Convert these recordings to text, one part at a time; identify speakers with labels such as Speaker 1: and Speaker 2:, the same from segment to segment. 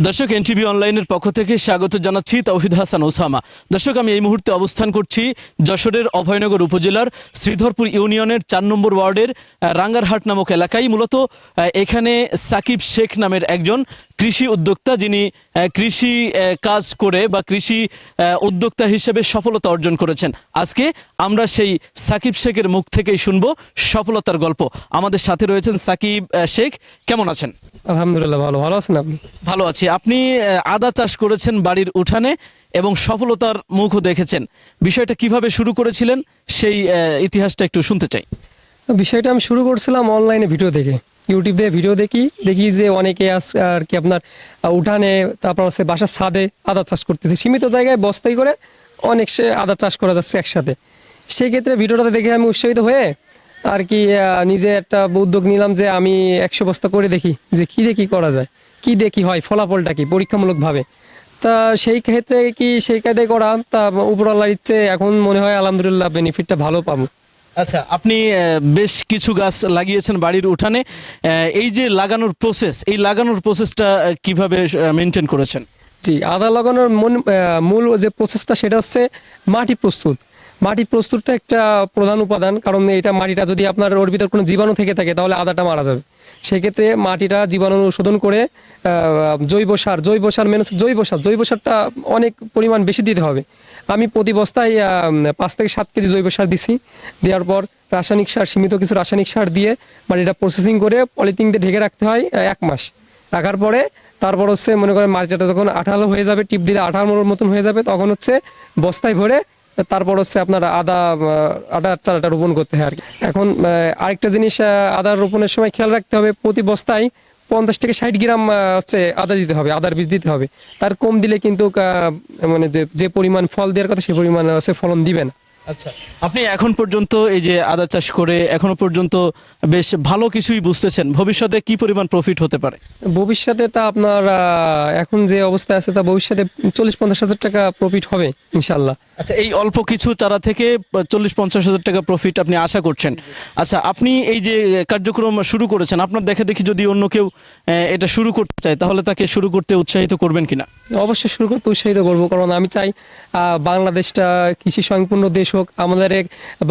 Speaker 1: দর্শক এনটিভি অনলাইনের পক্ষ থেকে স্বাগত জানাচ্ছি তৌহিদ হাসান ওসামা। দর্শক আমি এই মুহূর্তে অবস্থান করছি যশোরের অভয়নগর উপজেলার শ্রীধরপুর ইউনিয়নের ৪ নম্বর ওয়ার্ডের রাঙ্গারহাট নামক এলাকায়। মূলত এখানে সাকিব শেখ নামের একজন কৃষি উদ্যোক্তা, যিনি কৃষি কাজ করে বা কৃষি উদ্যোক্তা হিসেবে সফলতা অর্জন করেছেন। আজকে আমরা সেই সাকিব শেখের মুখ থেকেই শুনবো সফলতার গল্প। আমাদের সাথে রয়েছেন সাকিব শেখ। কেমন আছেন?
Speaker 2: আলহামদুলিল্লাহ, ভালো আছেন আপনি?
Speaker 1: ভালো আছি। আপনি আদা চাষ করেছেন বাড়ির উঠানে এবং সফলতার মুখও দেখেছেন। বিষয়টা কিভাবে শুরু করেছিলেন সেই ইতিহাসটা একটু শুনতে চাই।
Speaker 2: বিষয়টা আমি শুরু করছিলাম অনলাইনে ভিডিও দেখে, ইউটিউব দিয়ে ভিডিও দেখি যে অনেকে আর কি আপনার উঠানে, তারপর হচ্ছে বাসার ছাদে আদা চাষ করতেছে, সীমিত জায়গায় বস্তাই করে অনেক সে আদা চাষ করা যাচ্ছে একসাথে। সেই ক্ষেত্রে ভিডিওটা দেখে আমি উৎসাহিত হয়ে আর কি নিজে একটা উদ্যোগ নিলাম যে আমি 100 বস্তা করে দেখি যে কি করা যায়, কি দেখি হয়, ফলাফলটা কি পরীক্ষামূলকভাবে। তা সেই ক্ষেত্রে সেই কায়দায় করা, তা উপরওয়ালার ইচ্ছে এখন মনে হয় আলহামদুলিল্লাহ বেনিফিটটা ভালো পাবো।
Speaker 1: আচ্ছা, আপনি বেশ কিছু গাছ লাগিয়েছেন বাড়ির উঠানে। এই যে লাগানোর প্রসেসটা কিভাবে মেনটেন করেছেন?
Speaker 2: জি, আদা লাগানোর মূল যে প্রসেসটা সেটা হচ্ছে মাটি প্রস্তুতটা একটা প্রধান উপাদান। কারণ এটা মাটিটা যদি আপনার ওর ভিতর কোনো জীবাণু থেকে থাকে তাহলে আদাটা মারা যাবে। সেক্ষেত্রে মাটিটা জীবাণু শোধন করে জৈব সার মেনে জৈব সারটা অনেক পরিমাণ বেশি দিতে হবে। আমি প্রতি বস্তায় 5 থেকে 7 কেজি জৈব সার দিছি। দেওয়ার পর সীমিত কিছু রাসায়নিক সার দিয়ে মাটিটা প্রসেসিং করে পলিথিন দিয়ে ঢেকে রাখতে হয় 1 মাস। রাখার পরে তারপর হচ্ছে মনে করেন মাটিটা যখন আঠালো হয়ে যাবে, টিপ দিলে আঠার মতন হয়ে যাবে, তখন হচ্ছে বস্তায় ভরে তারপর হচ্ছে আপনার আদার চারাটা রোপণ করতে হয় আর কি। এখন আরেকটা জিনিস আদার রোপণের সময় খেয়াল রাখতে হবে, প্রতি বস্তায় 50 থেকে 60 গ্রাম হচ্ছে আদা দিতে হবে, আদার বীজ দিতে হবে। তার কম দিলে কিন্তু মানে যে পরিমাণ ফল দেওয়ার কথা সেই পরিমাণ হচ্ছে ফলন দিবে না।
Speaker 1: আচ্ছা, আপনি এখন পর্যন্ত এই যে আদা চাষ করে এখনো পর্যন্ত বেশ ভালো কিছুই বুঝতেছেন। ভবিষ্যতে কি পরিমাণ প্রফিট হতে পারে?
Speaker 2: ভবিষ্যতে তা আপনার এখন যে অবস্থায় আছে তা ভবিষ্যতে 40-50 হাজার টাকা প্রফিট হবে ইনশাল্লাহ।
Speaker 1: আচ্ছা, এই অল্প কিছু চারা থেকে 40-50 হাজার টাকা প্রফিট আপনি আশা করছেন। আচ্ছা, আপনি এই যে কার্যক্রম শুরু করেছেন, আপনার দেখা দেখি যদি অন্য কেউ এটা শুরু করতে চায় তাহলে তাকে শুরু করতে উৎসাহিত করবেন কিনা?
Speaker 2: অবশ্যই শুরু করতে উৎসাহিত করবো, কারণ আমি চাই বাংলাদেশটা কৃষি সম্পূর্ণ দেশ হোক। আমাদের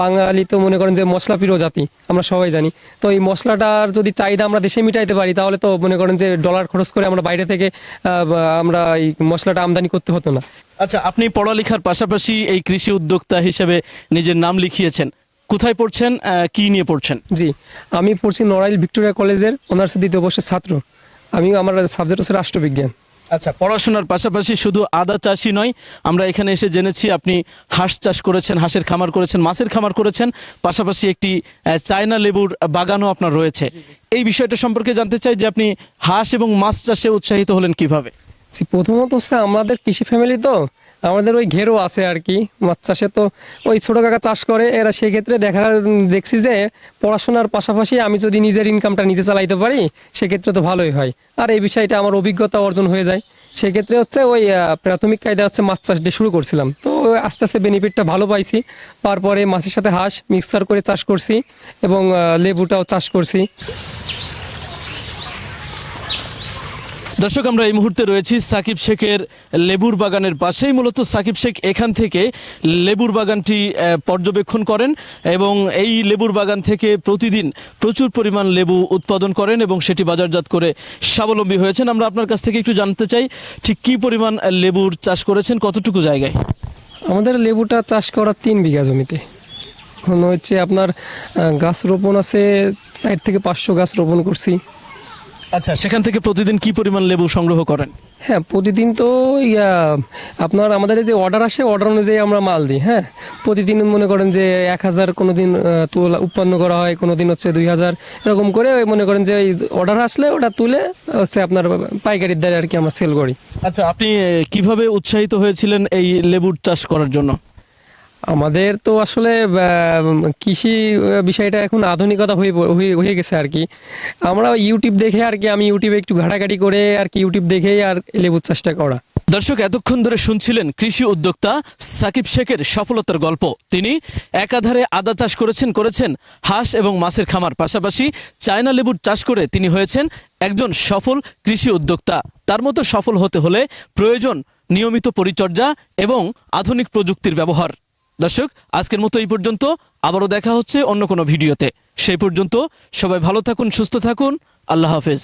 Speaker 2: বাঙালি তো মনে করেন যে মশলা প্রিয় জাতি, আমরা সবাই জানি। তো এই মশলাটার যদি চাহিদা আমরা দেশে মিটাইতে পারি তাহলে তো মনে করেন যে ডলার খরচ করে আমরা বাইরে থেকে আমরা এই মশলাটা আমদানি করতে হতো না।
Speaker 1: আচ্ছা, আপনি পড়ালেখার পাশাপাশি এই কৃষি উদ্যোক্তা হিসেবে নিজের নাম লিখিয়েছেন। কোথায় পড়ছেন, কি নিয়ে পড়ছেন?
Speaker 2: জি, আমি পড়ছি নড়াইল ভিক্টোরিয়া কলেজের অনার্স 2য় বর্ষের ছাত্র। আমার সাবজেক্ট হচ্ছে রাষ্ট্রবিজ্ঞান।
Speaker 1: আচ্ছা, পড়াশোনার পাশাপাশি শুধু আদা চাষই নয়, আমরা এখানে এসে জেনেছি আপনি হাঁস চাষ করেছেন, হাঁসের খামার করেছেন, মাছের খামার করেছেন, পাশাপাশি একটি চায়না লেবুর বাগানও আপনার রয়েছে। এই বিষয়টা সম্পর্কে জানতে চাই যে আপনি হাঁস এবং মাছ চাষে উৎসাহিত হলেন কিভাবে?
Speaker 2: প্রথমত হচ্ছে আমাদের কৃষি ফ্যামিলি, তো আমাদের ওই ঘেরও আছে আর কি মাছ চাষে। তো ওই ছোট কাকা চাষ করে এরা, সেক্ষেত্রে দেখছি যে পড়াশোনার পাশাপাশি আমি যদি নিজের ইনকামটা নিজে চালাইতে পারি সেক্ষেত্রে তো ভালোই হয়। আর এই বিষয়টা আমার অভিজ্ঞতা অর্জন হয়ে যায়। সেক্ষেত্রে হচ্ছে ওই প্রাথমিক কায়দা হচ্ছে মাছ চাষ দিয়ে শুরু করছিলাম। তো আস্তে আস্তে বেনিফিটটা ভালো পাইছি। তারপরে মাছের সাথে হাঁস মিক্সার করে চাষ করছি এবং লেবুটাও চাষ করছি।
Speaker 1: দর্শক, আমরা এই মুহূর্তে রয়েছি সাকিব শেখের লেবুর বাগানের পাশেই। মূলত সাকিব শেখ এখান থেকে লেবুর বাগানটি পর্যবেক্ষণ করেন এবং এই লেবুর বাগান থেকে প্রতিদিন প্রচুর পরিমাণ লেবু উৎপাদন করেন এবং সেটি বাজারজাত করে স্বাবলম্বী হয়েছেন। আমরা আপনার কাছ থেকে একটু জানতে চাই ঠিক কী পরিমাণ লেবুর চাষ করেছেন, কতটুকু জায়গায়?
Speaker 2: আমাদের লেবুটা চাষ করা 3 বিঘা জমিতে। এখন হচ্ছে আপনার গাছ রোপণ আছে 4 থেকে 500 গাছ রোপণ করছি।
Speaker 1: আচ্ছা, সেখান থেকে প্রতিদিন কি পরিমাণ লেবু সংগ্রহ করেন?
Speaker 2: হ্যাঁ, প্রতিদিন তো আপনার আমাদের যে অর্ডার আসে অর্ডার অনুযায়ী আমরা মাল দিই। হ্যাঁ, প্রতিদিন মনে করেন যে 1000 কোনো দিন উৎপন্ন করা হয়, কোনো দিন হচ্ছে 2000, এরকম করে মনে করেন যে অর্ডার আসলে ওটা তুলে হচ্ছে আপনার পাইকারির দ্বারা আর কি আমরা সেল করি।
Speaker 1: আচ্ছা, আপনি কিভাবে উৎসাহিত হয়েছিলেন এই লেবুর চাষ করার জন্য?
Speaker 2: আমাদের তো আসলে কৃষি বিষয়টা এখন আধুনিকতা হয়ে গেছে আর কি। আমরা ইউটিউব দেখে আর কি, আমি ইউটিউবে একটু ঘাটাঘাটি করে আর কি ইউটিউব দেখেই আর লেবু চাষটা করা।
Speaker 1: দর্শক, এতক্ষণ ধরে শুনছিলেন কৃষি উদ্যোক্তা সাকিব শেখের সফলতার গল্প। তিনি একাধারে আদা চাষ করেছেন হাঁস এবং মাছের খামার, পাশাপাশি চায়না লেবুর চাষ করে তিনি হয়েছেন একজন সফল কৃষি উদ্যোক্তা। তার মতো সফল হতে হলে প্রয়োজন নিয়মিত পরিচর্যা এবং আধুনিক প্রযুক্তির ব্যবহার। দর্শক, আজকের মতো এই পর্যন্ত। আবারও দেখা হচ্ছে অন্য কোনো ভিডিওতে। সেই পর্যন্ত সবাই ভালো থাকুন, সুস্থ থাকুন। আল্লাহ হাফেজ।